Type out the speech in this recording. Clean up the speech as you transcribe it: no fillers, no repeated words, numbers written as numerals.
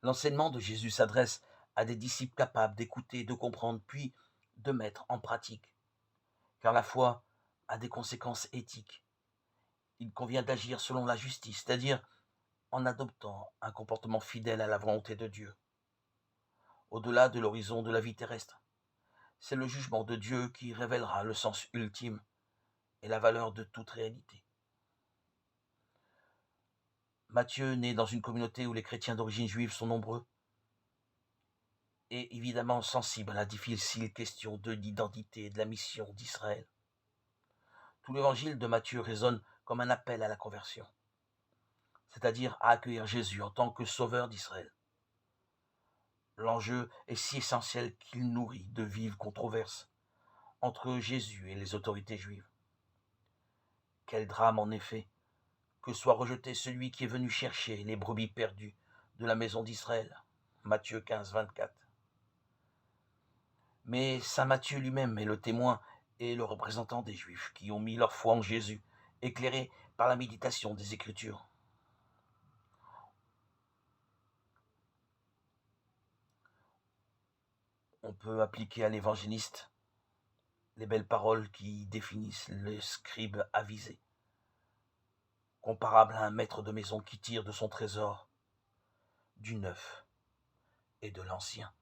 L'enseignement de Jésus s'adresse à des disciples capables d'écouter, de comprendre, puis de mettre en pratique, car la foi a des conséquences éthiques. Il convient d'agir selon la justice, c'est-à-dire en adoptant un comportement fidèle à la volonté de Dieu, au-delà de l'horizon de la vie terrestre. C'est le jugement de Dieu qui révélera le sens ultime et la valeur de toute réalité. Matthieu naît dans une communauté où les chrétiens d'origine juive sont nombreux et évidemment sensibles à la difficile question de l'identité et de la mission d'Israël. Tout l'évangile de Matthieu résonne comme un appel à la conversion, c'est-à-dire à accueillir Jésus en tant que sauveur d'Israël. L'enjeu est si essentiel qu'il nourrit de vives controverses entre Jésus et les autorités juives. Quel drame en effet que soit rejeté celui qui est venu chercher les brebis perdues de la maison d'Israël. Matthieu 15, 24. Mais saint Matthieu lui-même est le témoin et le représentant des Juifs qui ont mis leur foi en Jésus, éclairés par la méditation des Écritures. On peut appliquer à l'évangéliste les belles paroles qui définissent le scribe avisé, comparable à un maître de maison qui tire de son trésor du neuf et de l'ancien.